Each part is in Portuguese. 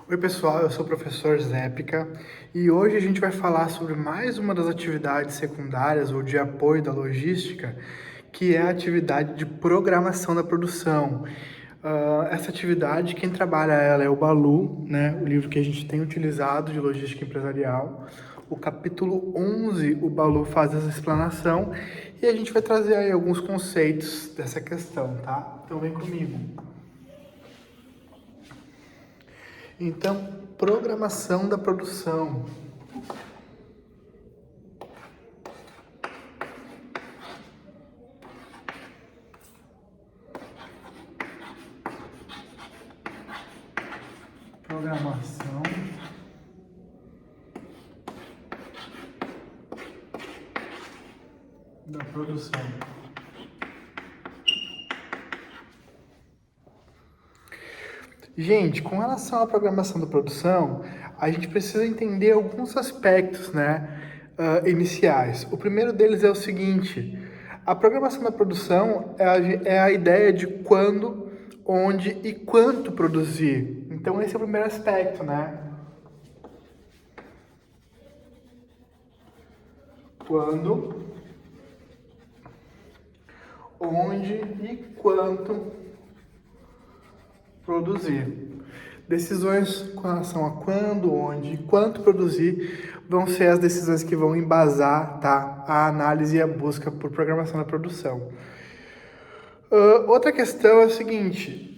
Oi pessoal, eu sou o professor Zépica e hoje a gente vai falar sobre mais uma das atividades secundárias ou de apoio da logística, que é a atividade de programação da produção. Essa atividade, quem trabalha ela é o Balu, né? O livro que a gente tem utilizado de logística empresarial. O capítulo 11, o Balu faz essa explanação e a gente vai trazer aí alguns conceitos dessa questão, tá? Então vem comigo. Então, programação da produção. Programação da produção. Gente, com relação à programação da produção, a gente precisa entender alguns aspectos, né, iniciais. O primeiro deles é o seguinte: a programação da produção é a ideia de quando, onde e quanto produzir. Então, esse é o primeiro aspecto, né? Quando, onde e quanto produzir. Decisões com relação a quando, onde e quanto produzir vão ser as decisões que vão embasar, tá, a análise e a busca por programação da produção. Outra questão é o seguinte: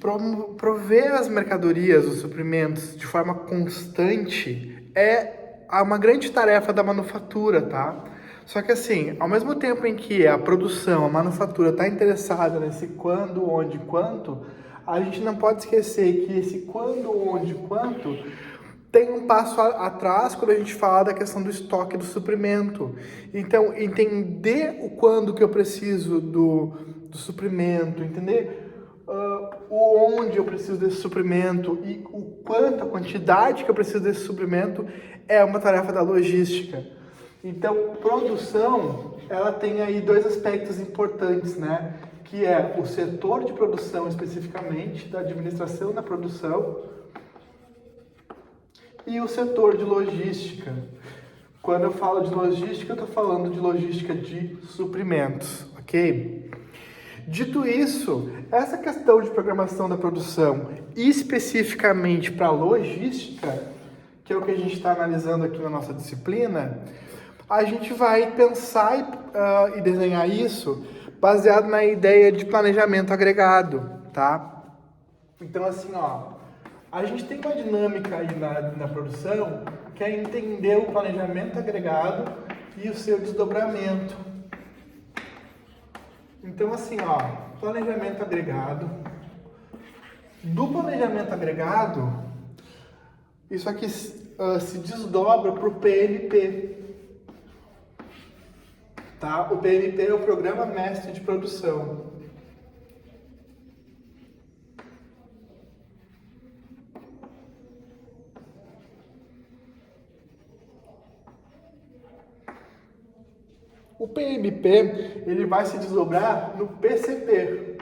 prover as mercadorias, os suprimentos de forma constante é uma grande tarefa da manufatura, tá? Só que assim, ao mesmo tempo em que a produção, a manufatura está interessada nesse quando, onde, quanto, a gente não pode esquecer que esse quando, onde, quanto tem um passo atrás quando a gente fala da questão do estoque do suprimento. Então, entender o quando que eu preciso do suprimento, entender o onde eu preciso desse suprimento e o quanto, a quantidade que eu preciso desse suprimento é uma tarefa da logística. Então, produção, ela tem aí dois aspectos importantes, né? Que é o setor de produção especificamente, da administração da produção, e o setor de logística. Quando eu falo de logística, eu estou falando de logística de suprimentos, ok? Dito isso, essa questão de programação da produção, especificamente para logística, que é o que a gente está analisando aqui na nossa disciplina, a gente vai pensar e desenhar isso baseado na ideia de planejamento agregado, tá? Então, assim, ó, a gente tem uma dinâmica aí na produção que é entender o planejamento agregado e o seu desdobramento. Então, assim, ó, planejamento agregado. Do planejamento agregado, isso aqui se desdobra para o PMP. Tá? O PMP é o Programa Mestre de Produção. O PMP, ele vai se desdobrar no PCP.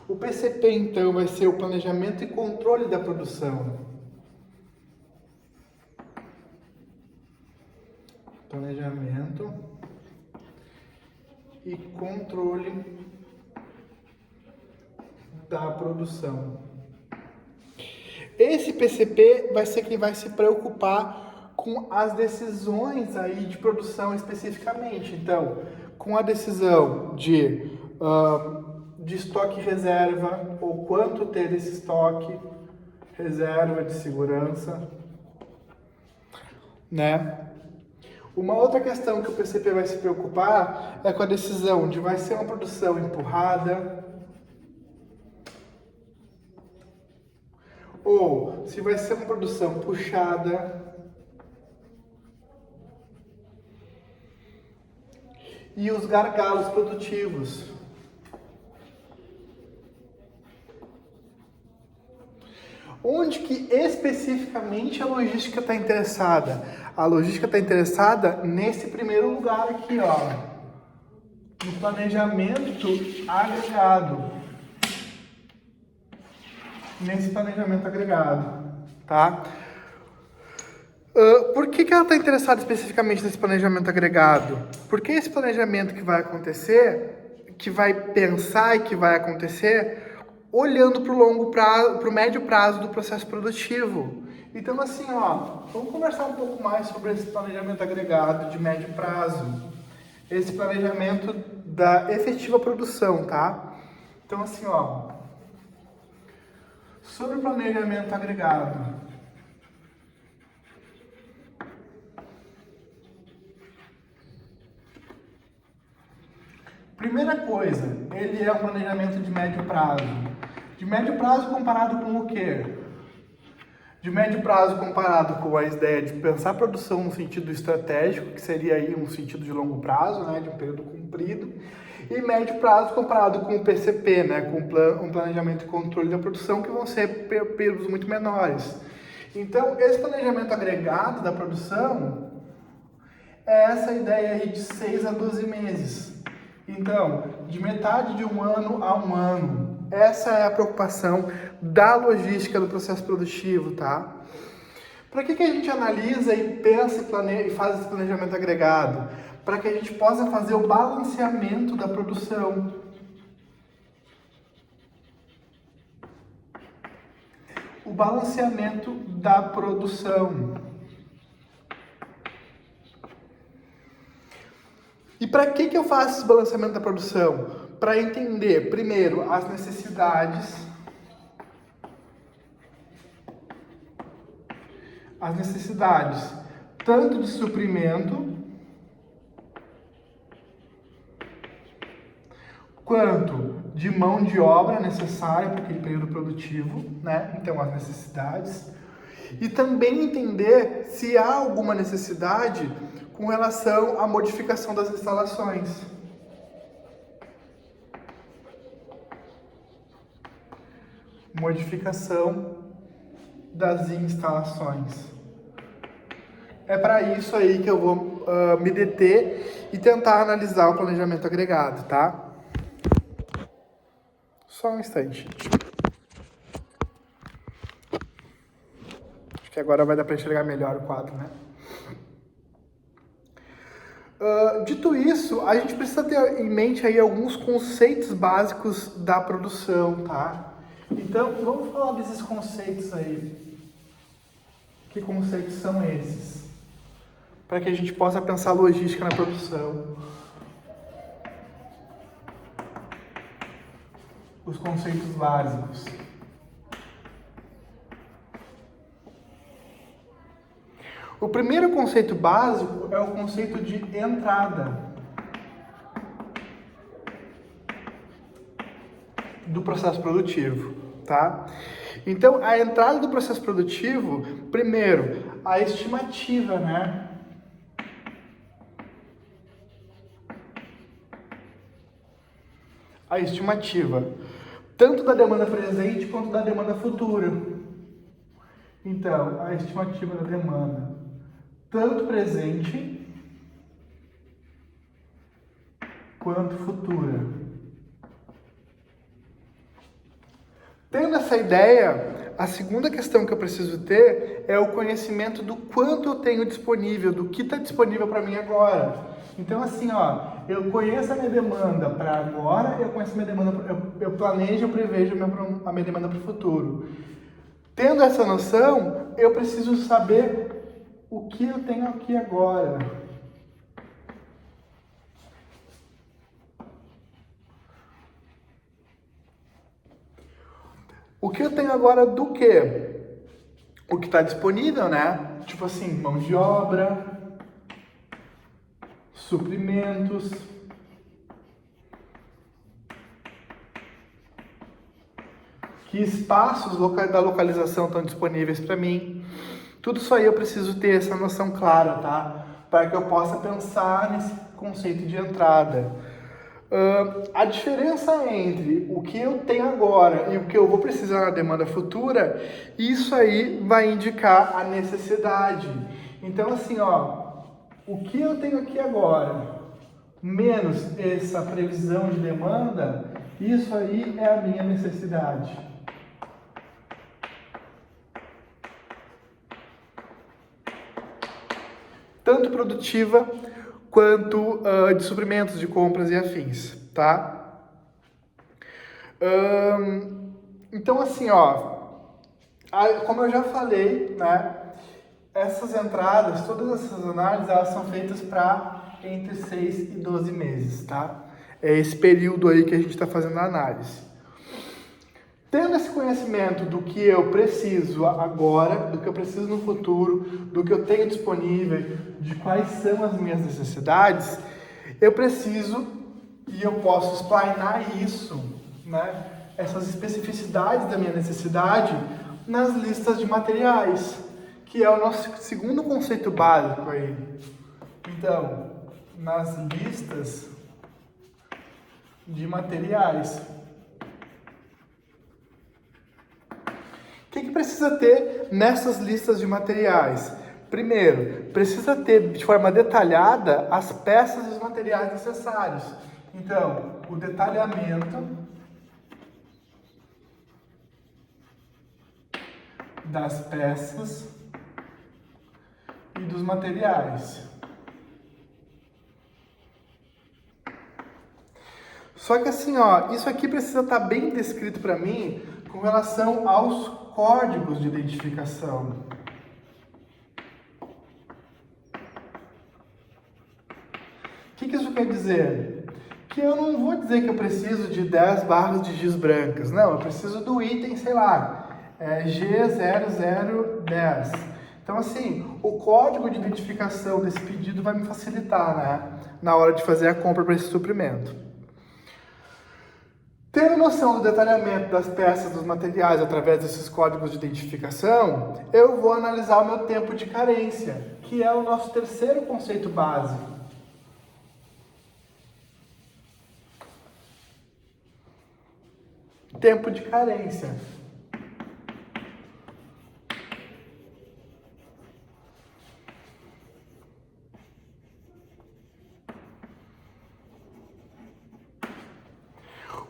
O PCP, então, vai ser o planejamento e controle da produção. Planejamento e controle da produção. Esse PCP vai ser quem vai se preocupar com as decisões aí de produção especificamente. Então, com a decisão de estoque reserva, ou quanto ter desse estoque, reserva de segurança, né? Uma outra questão que o PCP vai se preocupar é com a decisão de vai ser uma produção empurrada, ou se vai ser uma produção puxada, e os gargalos produtivos. Onde que especificamente a logística está interessada? A logística está interessada nesse primeiro lugar aqui, ó, no planejamento agregado. nesse planejamento agregado, tá? Por que ela está interessada especificamente nesse planejamento agregado? Porque esse planejamento que vai acontecer, que vai pensar e que vai acontecer, olhando para o longo prazo, para o médio prazo do processo produtivo. Então, assim, vamos conversar um pouco mais sobre esse planejamento agregado de médio prazo. Esse planejamento da efetiva produção, tá? Então, assim, sobre o planejamento agregado. Primeira coisa, ele é um planejamento de médio prazo. De médio prazo comparado com o quê? De médio prazo comparado com a ideia de pensar a produção no sentido estratégico, que seria aí um sentido de longo prazo, né, de um período comprido, e médio prazo comparado com o PCP, né, com um planejamento e controle da produção, que vão ser períodos muito menores. Então, esse planejamento agregado da produção é essa ideia aí de 6 a 12 meses. Então, de metade de um ano a um ano. Essa é a preocupação da logística do processo produtivo, tá? Para que a gente analisa e pensa e faz esse planejamento agregado? Para que a gente possa fazer o balanceamento da produção. O balanceamento da produção. E para que eu faço esse balanceamento da produção? Para entender, primeiro, as necessidades tanto de suprimento quanto de mão de obra necessária para aquele período produtivo, né? Então, as necessidades. E também entender se há alguma necessidade com relação à modificação das instalações. Modificação das instalações. É para isso aí que eu vou me deter e tentar analisar o planejamento agregado, tá? Só um instante. Acho que agora vai dar para enxergar melhor o quadro, né? Dito isso, a gente precisa ter em mente aí alguns conceitos básicos da produção, tá? Então, vamos falar desses conceitos aí. Que conceitos são esses? Para que a gente possa pensar logística na produção. Os conceitos básicos. O primeiro conceito básico é o conceito de entrada do processo produtivo, tá? Então, a entrada do processo produtivo, primeiro, a estimativa, né? A estimativa, tanto da demanda presente quanto da demanda futura. Então, a estimativa da demanda, tanto presente quanto futura. Tendo essa ideia, a segunda questão que eu preciso ter é o conhecimento do quanto eu tenho disponível, do que está disponível para mim agora. Então, assim, eu conheço a minha demanda para agora, eu conheço a minha demanda, eu planejo, eu prevejo a minha demanda para o futuro. Tendo essa noção, eu preciso saber o que eu tenho aqui agora. O que eu tenho agora do quê? O que está disponível, né? Tipo assim, mão de obra, suprimentos, que espaços da localização estão disponíveis para mim. Tudo isso aí eu preciso ter essa noção clara, tá? Para que eu possa pensar nesse conceito de entrada. A diferença entre o que eu tenho agora e o que eu vou precisar na demanda futura, isso aí vai indicar a necessidade. Então, assim, o que eu tenho aqui agora, menos essa previsão de demanda, isso aí é a minha necessidade. tanto produtiva quanto de suprimentos, de compras e afins, tá? Então, assim, ó, como eu já falei, né, essas entradas, todas essas análises, elas são feitas para entre 6 e 12 meses, tá? É esse período aí que a gente está fazendo a análise. Tendo esse conhecimento do que eu preciso agora, do que eu preciso no futuro, do que eu tenho disponível, de quais são as minhas necessidades, eu preciso e eu posso explanar isso, né, essas especificidades da minha necessidade nas listas de materiais, que é o nosso segundo conceito básico aí. Então, nas listas de materiais. O que precisa ter nessas listas de materiais? Primeiro, precisa ter de forma detalhada as peças e os materiais necessários. Então, o detalhamento das peças e dos materiais. Só que assim, ó, isso aqui precisa estar bem descrito para mim com relação aos códigos de identificação. O que isso quer dizer? Que eu não vou dizer que eu preciso de 10 barras de giz brancas. Não, eu preciso do item, sei lá, G0010. Então, assim, o código de identificação desse pedido vai me facilitar, né, na hora de fazer a compra para esse suprimento. Tendo noção do detalhamento das peças, dos materiais, através desses códigos de identificação, eu vou analisar o meu tempo de carência, que é o nosso terceiro conceito básico. Tempo de carência.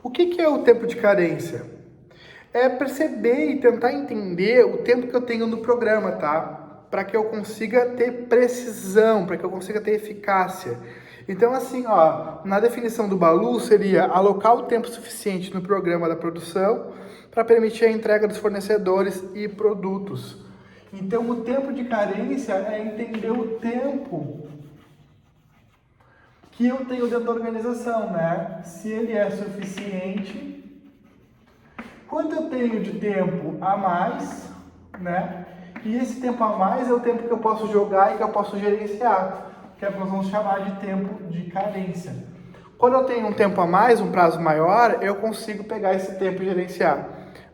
O que é o tempo de carência? É perceber e tentar entender o tempo que eu tenho no programa, tá? Para que eu consiga ter precisão, para que eu consiga ter eficácia. Então, assim, ó, na definição do Balu seria alocar o tempo suficiente no programa da produção para permitir a entrega dos fornecedores e produtos. Então, o tempo de carência é entender o tempo que eu tenho dentro da organização, né? Se ele é suficiente, quanto eu tenho de tempo a mais, né? E esse tempo a mais é o tempo que eu posso jogar e que eu posso gerenciar, que é o que nós vamos chamar de tempo de carência. Quando eu tenho um tempo a mais, um prazo maior, eu consigo pegar esse tempo e gerenciar,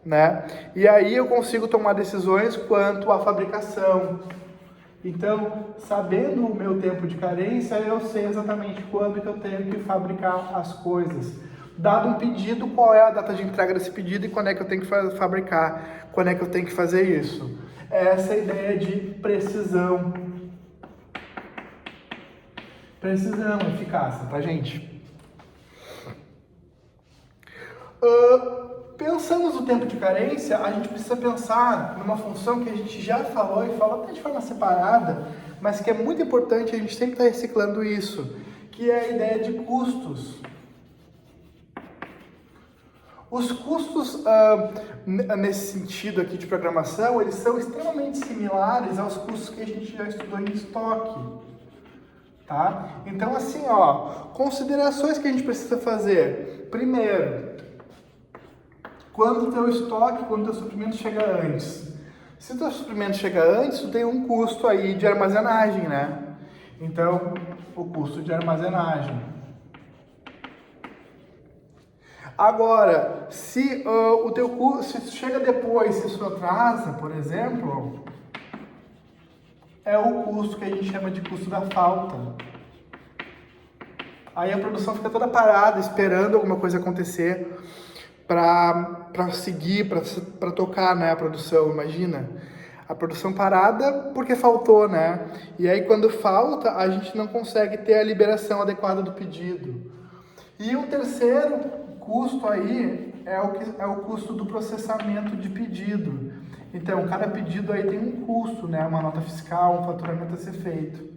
né? E aí eu consigo tomar decisões quanto à fabricação. Então, sabendo o meu tempo de carência, eu sei exatamente quando que eu tenho que fabricar as coisas. Dado um pedido, qual é a data de entrega desse pedido e quando é que eu tenho que fabricar, quando é que eu tenho que fazer isso. Essa é a ideia de precisão. Precisão, eficácia, tá, gente? Pensamos no tempo de carência, a gente precisa pensar numa função que a gente já falou e falou até de forma separada, mas que é muito importante, a gente sempre está reciclando isso, que é a ideia de custos. Os custos, nesse sentido aqui de programação, eles são extremamente similares aos custos que a gente já estudou em estoque. Tá? Então, assim, ó, considerações que a gente precisa fazer. Primeiro, quando o teu estoque, quando o teu suprimento chega antes. Se o teu suprimento chega antes, tu tem um custo aí de armazenagem, né? Então, o custo de armazenagem. Agora, se o teu custo, se chega depois, se isso atrasa, por exemplo, é o custo que a gente chama de custo da falta. Aí a produção fica toda parada, esperando alguma coisa acontecer para seguir, para tocar, né, a produção, imagina. A produção parada porque faltou, né? E aí quando falta, a gente não consegue ter a liberação adequada do pedido. E o terceiro custo aí é o custo do processamento de pedido. Então, cada pedido aí tem um custo, né? Uma nota fiscal, um faturamento a ser feito.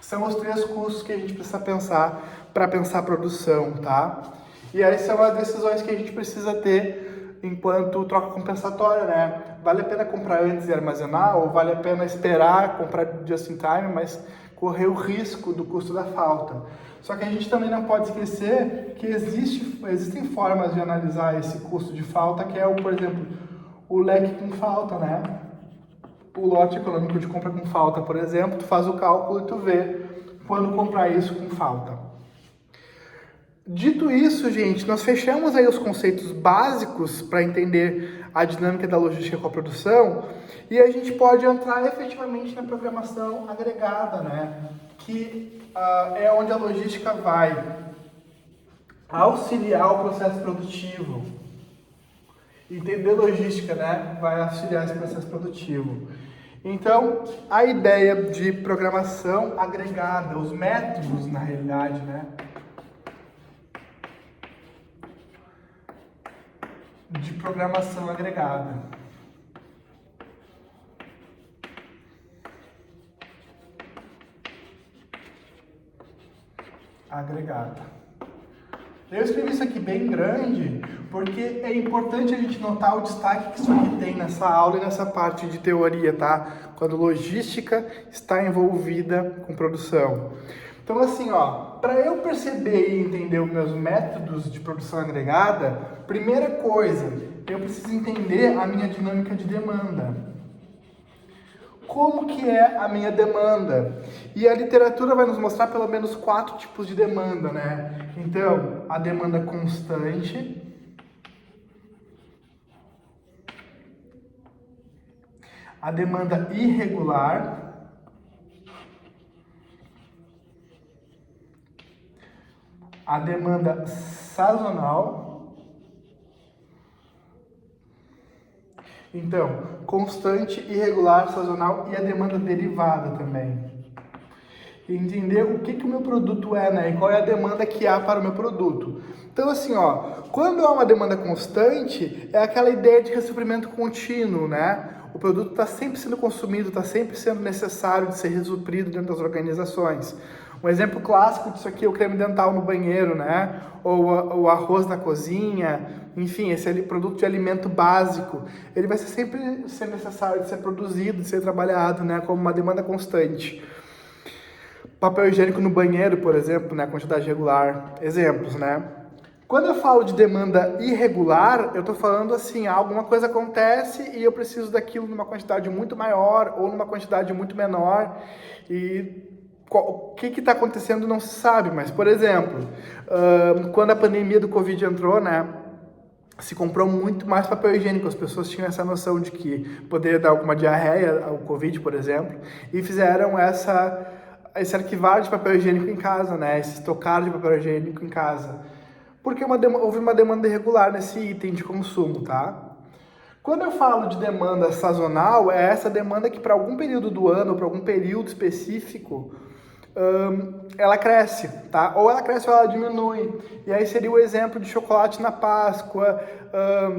São os 3 custos que a gente precisa pensar para pensar a produção, tá? E aí são as decisões que a gente precisa ter enquanto troca compensatória, né? Vale a pena comprar antes e armazenar, ou vale a pena esperar, comprar just in time, mas correr o risco do custo da falta. Só que a gente também não pode esquecer que existem formas de analisar esse custo de falta, que é, por exemplo, o leque com falta, né? O lote econômico de compra com falta, por exemplo, tu faz o cálculo e tu vê quando comprar isso com falta. Dito isso, gente, nós fechamos aí os conceitos básicos para entender a dinâmica da logística com a produção e a gente pode entrar efetivamente na programação agregada, né? Que é onde a logística vai auxiliar o processo produtivo. Entender logística, né? Vai auxiliar esse processo produtivo. Então, a ideia de programação agregada, os métodos, na realidade, né? De programação agregada. Eu escrevi isso aqui bem grande porque é importante a gente notar o destaque que isso aqui tem nessa aula e nessa parte de teoria, tá? Quando logística está envolvida com produção. Então, assim, para eu perceber e entender os meus métodos de produção agregada, primeira coisa, eu preciso entender a minha dinâmica de demanda. Como que é a minha demanda? E a literatura vai nos mostrar pelo menos 4 tipos de demanda, né? Então, a demanda constante, a demanda irregular, a demanda sazonal. Então, constante, irregular, sazonal e a demanda derivada também. E entender o que o meu produto é, né? E qual é a demanda que há para o meu produto. Então, assim, quando há uma demanda constante, é aquela ideia de ressuprimento contínuo, né? O produto está sempre sendo consumido, está sempre sendo necessário de ser resuprido dentro das organizações. Um exemplo clássico disso aqui é o creme dental no banheiro, né? Ou o arroz na cozinha, enfim, esse produto de alimento básico. Ele vai sempre ser necessário de ser produzido, de ser trabalhado, né? Como uma demanda constante. Papel higiênico no banheiro, por exemplo, né? Quantidade regular. Exemplos, né? Quando eu falo de demanda irregular, eu estou falando assim, alguma coisa acontece e eu preciso daquilo numa quantidade muito maior ou numa quantidade muito menor e o que está acontecendo não se sabe, mas, por exemplo, quando a pandemia do Covid entrou, né, se comprou muito mais papel higiênico, as pessoas tinham essa noção de que poderia dar alguma diarreia ao Covid, por exemplo, e fizeram esse arquivar de papel higiênico em casa, né, esse estocar de papel higiênico em casa, porque houve uma demanda irregular nesse item de consumo, tá? Quando eu falo de demanda sazonal, é essa demanda que para algum período do ano, para algum período específico, ela cresce, tá? Ou ela cresce ou ela diminui. E aí seria o exemplo de chocolate na Páscoa,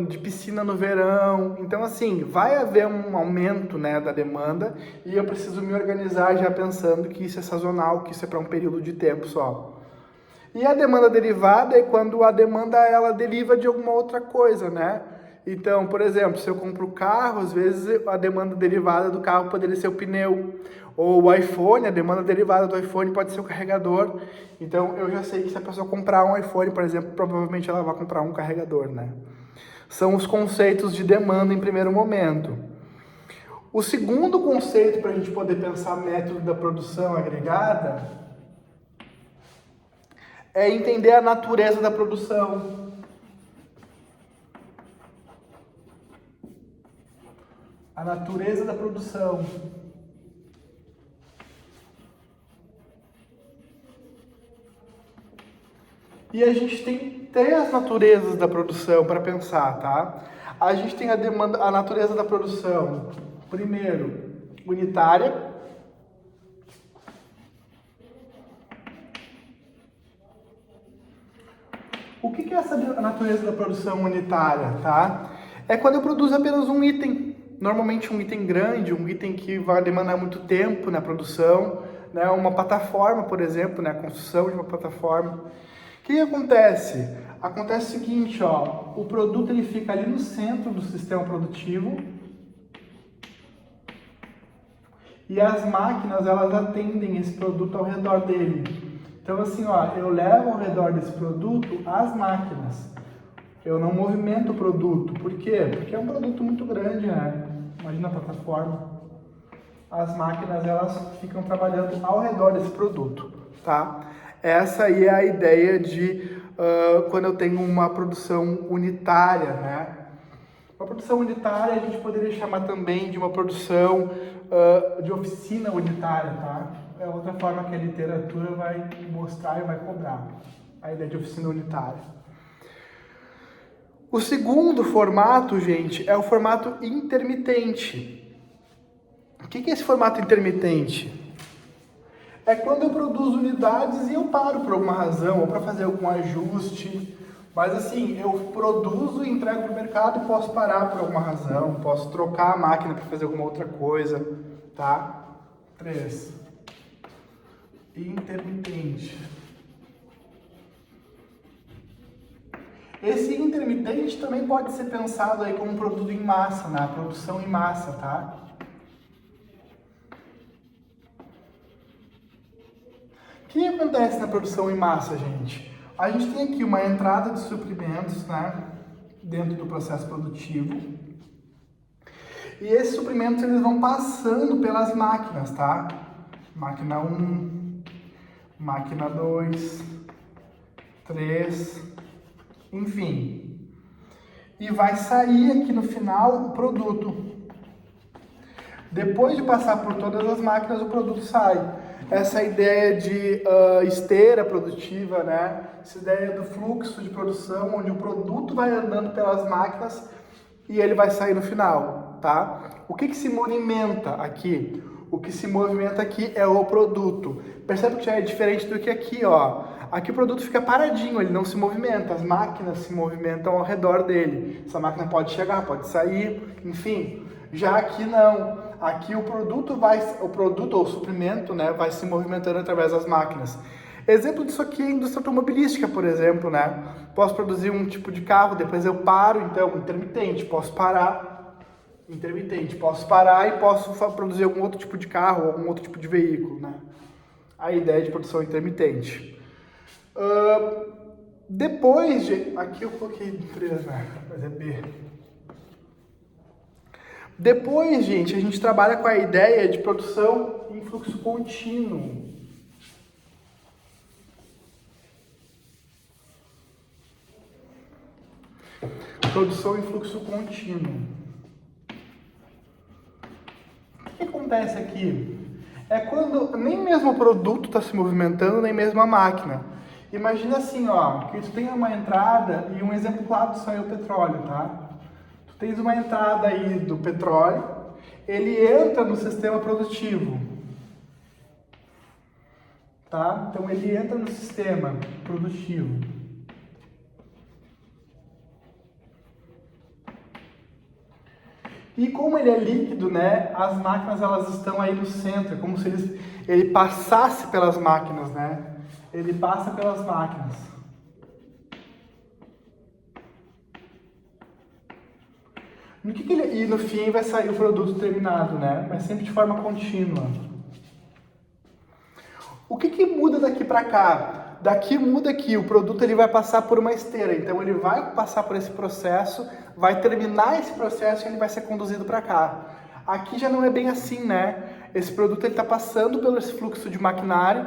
de piscina no verão. Então, assim, vai haver um aumento, né, da demanda e eu preciso me organizar já pensando que isso é sazonal, que isso é para um período de tempo só. E a demanda derivada é quando a demanda ela deriva de alguma outra coisa, né? Então, por exemplo, se eu compro carro, às vezes a demanda derivada do carro poderia ser o pneu. Ou o iPhone, a demanda derivada do iPhone pode ser o carregador. Então, eu já sei que se a pessoa comprar um iPhone, por exemplo, provavelmente ela vai comprar um carregador, né? São os conceitos de demanda em primeiro momento. O segundo conceito para a gente poder pensar método da produção agregada é entender a natureza da produção. A natureza da produção. E a gente tem 3 naturezas da produção para pensar, tá? A gente tem a natureza da produção, primeiro, unitária. O que é essa natureza da produção unitária, tá? É quando eu produzo apenas um item, normalmente um item grande, um item que vai demandar muito tempo na produção, né, uma plataforma, por exemplo, né, a construção de uma plataforma. O que acontece? Acontece o seguinte, ó, o produto ele fica ali no centro do sistema produtivo e as máquinas elas atendem esse produto ao redor dele. Então assim, ó, eu levo ao redor desse produto as máquinas. Eu não movimento o produto. Por quê? Porque é um produto muito grande, né? Imagina a plataforma. As máquinas elas ficam trabalhando ao redor desse produto, tá? Essa aí é a ideia de quando eu tenho uma produção unitária, né? Uma produção unitária a gente poderia chamar também de uma produção de oficina unitária, tá? É outra forma que a literatura vai mostrar e vai cobrar a ideia de oficina unitária. O segundo formato, gente, é o formato intermitente. O que é esse formato intermitente? É quando eu produzo unidades e eu paro por alguma razão, ou para fazer algum ajuste. Mas assim, eu produzo e entrego para o mercado e posso parar por alguma razão, posso trocar a máquina para fazer alguma outra coisa, tá? 3. Intermitente. Esse intermitente também pode ser pensado aí como um produto em massa, na produção em massa, tá? O que acontece na produção em massa, gente? A gente tem aqui uma entrada de suprimentos, né, dentro do processo produtivo. E esses suprimentos eles vão passando pelas máquinas, tá? Máquina 1, máquina 2, 3, enfim. E vai sair aqui no final o produto. Depois de passar por todas as máquinas, o produto sai. Essa ideia de esteira produtiva, né? Essa ideia do fluxo de produção, onde o produto vai andando pelas máquinas e ele vai sair no final, tá? O que se movimenta aqui? O que se movimenta aqui é o produto. Percebe que já é diferente do que aqui, ó. Aqui o produto fica paradinho, ele não se movimenta, as máquinas se movimentam ao redor dele. Essa máquina pode chegar, pode sair, enfim. Já aqui não. Aqui o produto ou o suprimento, né, vai se movimentando através das máquinas. Exemplo disso aqui é a indústria automobilística, por exemplo, né? Posso produzir um tipo de carro, depois eu paro, então, intermitente. Posso parar, intermitente. Posso parar e posso produzir algum outro tipo de carro, algum outro tipo de veículo, né? A ideia de produção intermitente. Depois de... Aqui eu coloquei 3, né? Mas é B. Depois, gente, a gente trabalha com a ideia de produção em fluxo contínuo. Produção em fluxo contínuo. O que acontece aqui? É quando nem mesmo o produto está se movimentando, nem mesmo a máquina. Imagina assim, ó, que tu tem uma entrada e um exemplo claro disso aí é o petróleo, tá? Tu tens uma entrada aí do petróleo, ele entra no sistema produtivo, tá? Então ele entra no sistema produtivo. E como ele é líquido, né, as máquinas elas estão aí no centro, é como se ele passasse pelas máquinas, né? Ele passa pelas máquinas. E no fim vai sair o produto terminado, né? Mas sempre de forma contínua. O que muda daqui para cá? Daqui muda que o produto ele vai passar por uma esteira, então ele vai passar por esse processo, vai terminar esse processo e ele vai ser conduzido para cá. Aqui já não é bem assim, né? Esse produto ele está passando pelo esse fluxo de maquinário,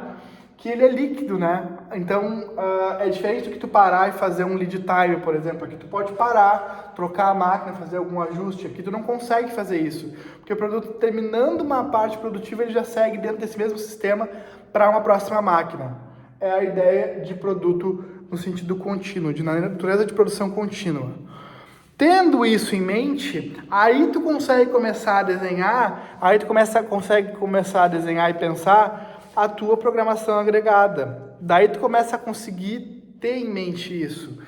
que ele é líquido, né? Então é diferente do que tu parar e fazer um lead time, por exemplo. Aqui tu pode parar, trocar a máquina, fazer algum ajuste. Aqui tu não consegue fazer isso, porque o produto terminando uma parte produtiva ele já segue dentro desse mesmo sistema para uma próxima máquina. É a ideia de produto no sentido contínuo, de natureza de produção contínua. Tendo isso em mente, aí tu consegue começar a desenhar, consegue começar a desenhar e pensar a tua programação agregada. Daí tu começa a conseguir ter em mente isso.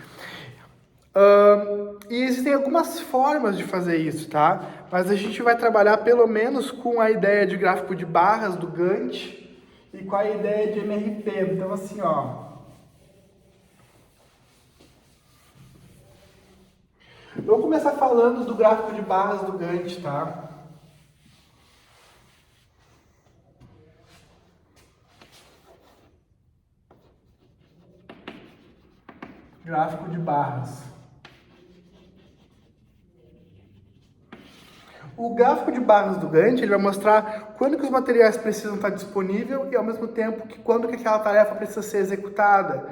E existem algumas formas de fazer isso, tá? Mas a gente vai trabalhar pelo menos com a ideia de gráfico de barras do Gantt e qual a ideia de MRP. Então, assim, ó, eu vou começar falando do gráfico de barras do Gantt, tá? Gráfico de barras. O gráfico de barras do Gantt, ele vai mostrar quando que os materiais precisam estar disponíveis e ao mesmo tempo que quando que aquela tarefa precisa ser executada.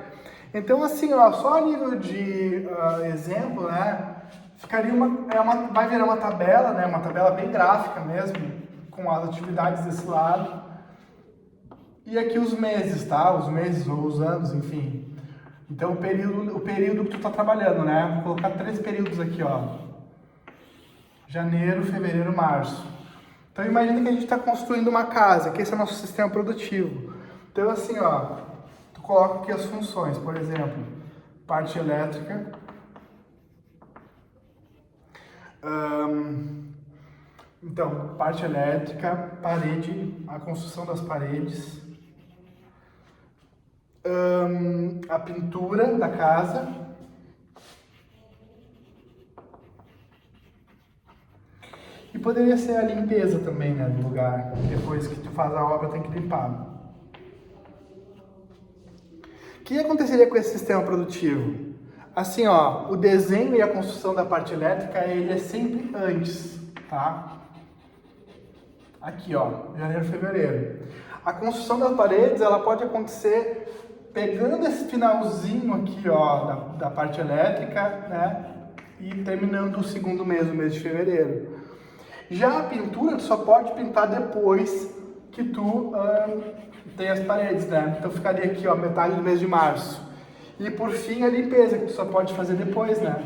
Então, assim, ó, só a nível de exemplo, né, ficaria vai virar uma tabela, né, uma tabela bem gráfica mesmo, com as atividades desse lado. E aqui os meses, tá? Os meses ou os anos, enfim. Então, o período que tu está trabalhando, né? Vou colocar 3 períodos aqui, ó. Janeiro, fevereiro, março. Então, imagina que a gente está construindo uma casa, que esse é o nosso sistema produtivo. Então, assim, ó, tu coloca aqui as funções, por exemplo, parte elétrica, então, parte elétrica, parede, a construção das paredes, a pintura da casa, e poderia ser a limpeza também, né, do lugar. Depois que tu faz a obra, tem que limpar. O que aconteceria com esse sistema produtivo? Assim, ó, o desenho e a construção da parte elétrica, ele é sempre antes, tá? Aqui, ó, janeiro, fevereiro. A construção das paredes, ela pode acontecer pegando esse finalzinho aqui, ó, da parte elétrica, né, e terminando o segundo mês, o mês de fevereiro. Já a pintura, tu só pode pintar depois que tu tem as paredes, né? Então ficaria aqui, ó, metade do mês de março. E por fim a limpeza, que tu só pode fazer depois, né?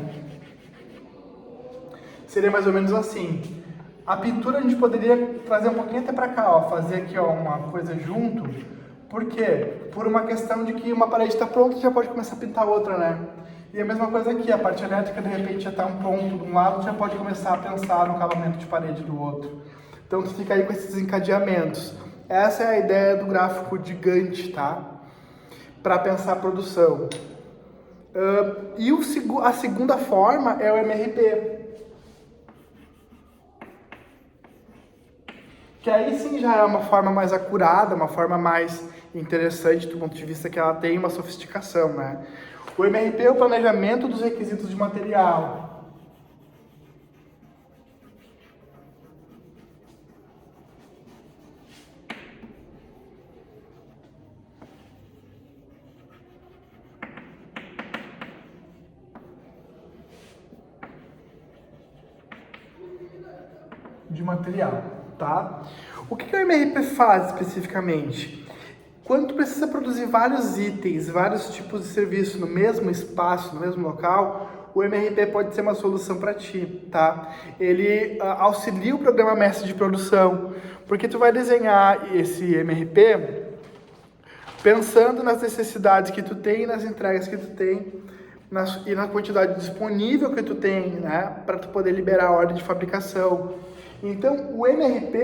Seria mais ou menos assim. A pintura a gente poderia trazer um pouquinho até pra cá, ó, fazer aqui, ó, uma coisa junto. Por quê? Por uma questão de que uma parede está pronta e já pode começar a pintar outra, né? E a mesma coisa aqui, a parte elétrica de repente já está um ponto de um lado, já pode começar a pensar no acabamento de parede do outro. Então tu fica aí com esses encadeamentos. Essa é a ideia do gráfico de Gantt, tá? Para pensar a produção. E a segunda forma é o MRP. Que aí sim já é uma forma mais acurada, uma forma mais interessante do ponto de vista que ela tem uma sofisticação, né? O MRP é o planejamento dos requisitos de material. Tá? O que o MRP faz especificamente? Quando tu precisa produzir vários itens, vários tipos de serviço no mesmo espaço, no mesmo local, o MRP pode ser uma solução para ti, tá? Ele auxilia o programa mestre de produção, porque tu vai desenhar esse MRP pensando nas necessidades que tu tem, nas entregas que tu tem e na quantidade disponível que tu tem, né, para tu poder liberar a ordem de fabricação. Então, o MRP,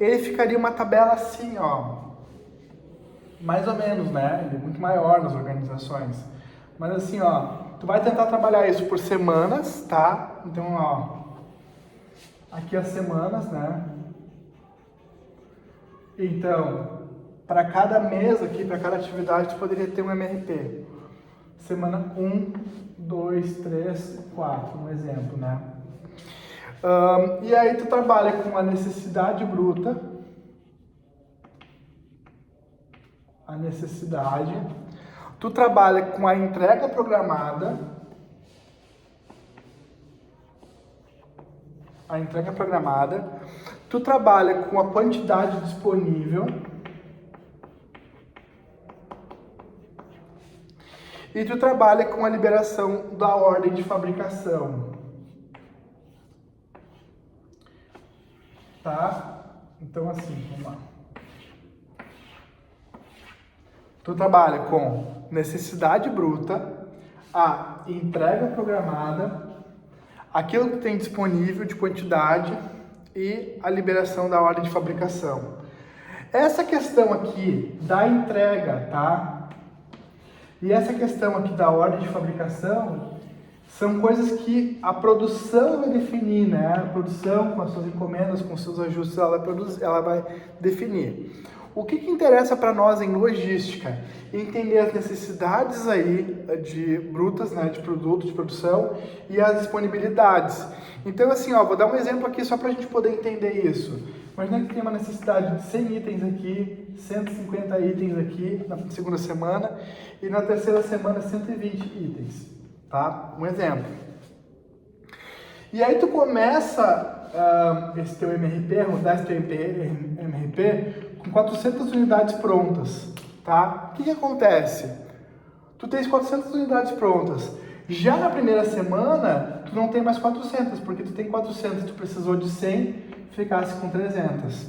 ele ficaria uma tabela assim, ó, mais ou menos, né? Ele é muito maior nas organizações. Mas assim, ó, tu vai tentar trabalhar isso por semanas, tá? Então, ó, aqui as semanas, né? Então, para cada mês aqui, para cada atividade, tu poderia ter um MRP. Semana 1, 2, 3, 4, um exemplo, né? E aí tu trabalha com a necessidade bruta, tu trabalha com a entrega programada, tu trabalha com a quantidade disponível e tu trabalha com a liberação da ordem de fabricação. Tá? Então assim, vamos lá. Tu trabalha com necessidade bruta, a entrega programada, aquilo que tem disponível de quantidade e a liberação da ordem de fabricação. Essa questão aqui da entrega, tá? E essa questão aqui da ordem de fabricação são coisas que a produção vai definir, né? A produção, com as suas encomendas, com os seus ajustes, ela vai definir. O que interessa para nós em logística? Entender as necessidades aí de brutas, né, de produto, de produção e as disponibilidades. Então, assim, ó, vou dar um exemplo aqui só para a gente poder entender isso. Imagina que tem uma necessidade de 100 itens aqui, 150 itens aqui na segunda semana e na terceira semana 120 itens, tá? Um exemplo. E aí tu começa esse teu MRP, rodar esse teu MRP com 400 unidades prontas, tá? O que acontece? Tu tens 400 unidades prontas. Já na primeira semana, tu não tem mais 400, porque tu tem 400, tu precisou de 100, ficasse com 300.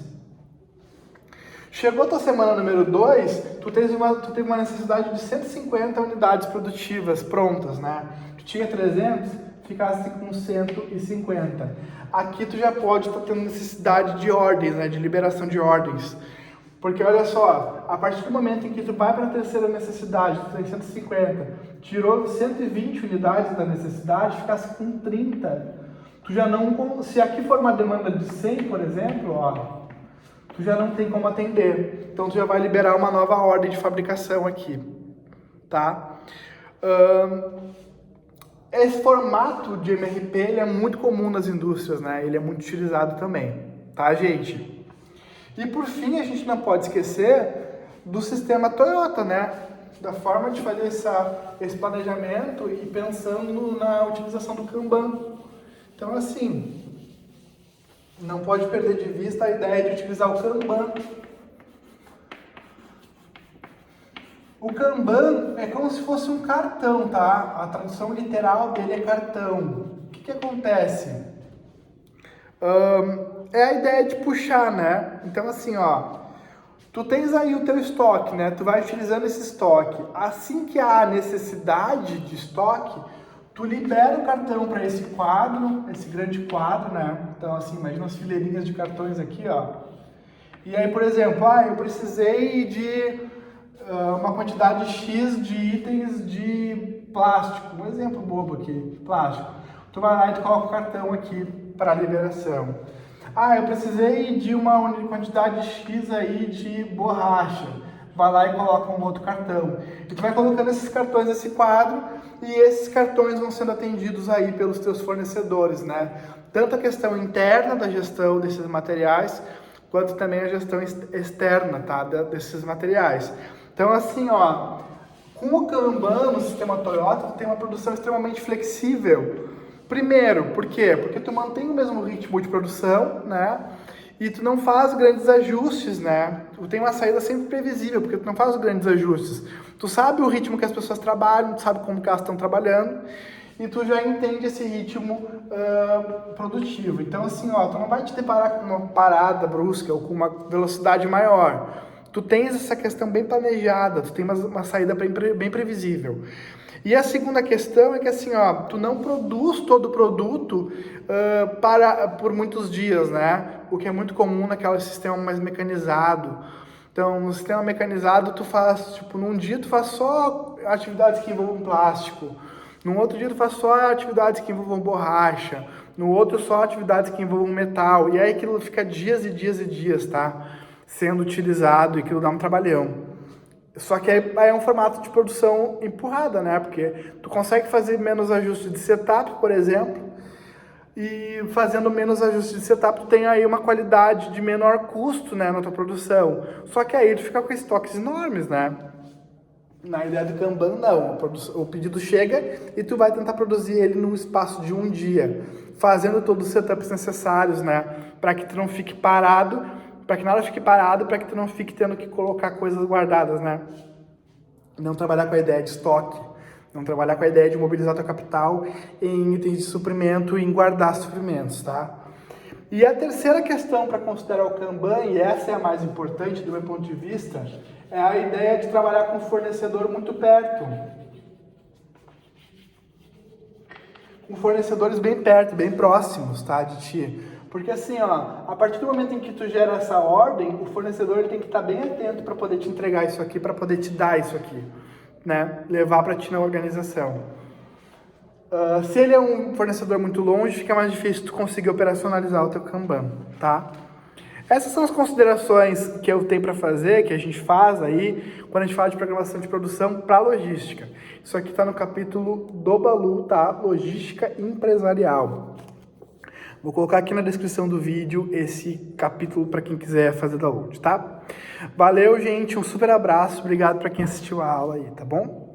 Chegou a tua semana número 2, tu teve uma necessidade de 150 unidades produtivas prontas, né? Tu tinha 300, ficasse com 150. Aqui tu já pode estar tendo necessidade de ordens, né? De liberação de ordens. Porque olha só, a partir do momento em que tu vai para a terceira necessidade, tu tem 150, tirou 120 unidades da necessidade, ficasse com 30. Tu já não, se aqui for uma demanda de 100, por exemplo, ó, tu já não tem como atender. Então tu já vai liberar uma nova ordem de fabricação aqui, tá? Esse formato de MRP ele é muito comum nas indústrias, né? Ele é muito utilizado também, tá, gente? E por fim, a gente não pode esquecer do sistema Toyota, né? Da forma de fazer esse planejamento e pensando na utilização do Kanban. Então, assim, não pode perder de vista a ideia de utilizar o Kanban. O Kanban é como se fosse um cartão, tá? A tradução literal dele é cartão. O que acontece? É a ideia de puxar, né? Então, assim, ó, tu tens aí o teu estoque, né? Tu vai utilizando esse estoque. Assim que há necessidade de estoque, tu libera o cartão para esse quadro, esse grande quadro, né? Então, assim, imagina as fileirinhas de cartões aqui, ó. E aí, por exemplo, eu precisei de uma quantidade X de itens de plástico. Um exemplo bobo aqui, de plástico. Tu vai lá e tu coloca o cartão aqui para liberação. Eu precisei de uma quantidade X aí de borracha. Vai lá e coloca um outro cartão. E tu vai colocando esses cartões nesse quadro e esses cartões vão sendo atendidos aí pelos teus fornecedores, né? Tanto a questão interna da gestão desses materiais, quanto também a gestão externa, tá? Desses materiais. Então, assim, ó, com o Kanban no sistema Toyota, tu tem uma produção extremamente flexível. Primeiro, por quê? Porque tu mantém o mesmo ritmo de produção, né? E tu não faz grandes ajustes, né? Tu tem uma saída sempre previsível, porque tu não faz grandes ajustes. Tu sabe o ritmo que as pessoas trabalham, tu sabe como que elas estão trabalhando, e tu já entende esse ritmo produtivo. Então, assim, ó, tu não vai te deparar com uma parada brusca ou com uma velocidade maior. Tu tens essa questão bem planejada, tu tem uma saída bem previsível. E a segunda questão é que, assim, ó, tu não produz todo o produto por muitos dias, né? O que é muito comum naquele sistema mais mecanizado. Então, no sistema mecanizado, tu faz, tipo, num dia tu faz só atividades que envolvam plástico, num outro dia tu faz só atividades que envolvam borracha, no outro só atividades que envolvam metal, e aí aquilo fica dias e dias e dias, tá? Sendo utilizado e aquilo dá um trabalhão. Só que aí é um formato de produção empurrada, né? Porque tu consegue fazer menos ajuste de setup, por exemplo, e fazendo menos ajuste de setup, tu tem aí uma qualidade de menor custo, né, na tua produção. Só que aí tu fica com estoques enormes, né? Na ideia do Kanban, não. O pedido chega e tu vai tentar produzir ele num espaço de um dia, fazendo todos os setups necessários, né? Para que tu não fique parado, para que nada fique parado, para que tu não fique tendo que colocar coisas guardadas, né? Não trabalhar com a ideia de estoque, não trabalhar com a ideia de mobilizar teu capital em itens de suprimento e em guardar suprimentos, tá? E a terceira questão para considerar o Kanban, e essa é a mais importante do meu ponto de vista, é a ideia de trabalhar com o fornecedor muito perto. com fornecedores bem perto, bem próximos, tá, de ti. Porque assim, ó, a partir do momento em que tu gera essa ordem, o fornecedor ele tem que estar bem atento para poder te entregar isso aqui, para poder te dar isso aqui, né? Levar para ti na organização. Se ele é um fornecedor muito longe, fica mais difícil tu conseguir operacionalizar o teu Kanban, tá? Essas são as considerações que eu tenho para fazer, que a gente faz aí, quando a gente fala de programação de produção para logística. Isso aqui está no capítulo do Balu, tá? Logística empresarial. Vou colocar aqui na descrição do vídeo esse capítulo para quem quiser fazer download, tá? Valeu, gente, um super abraço, obrigado para quem assistiu a aula aí, tá bom?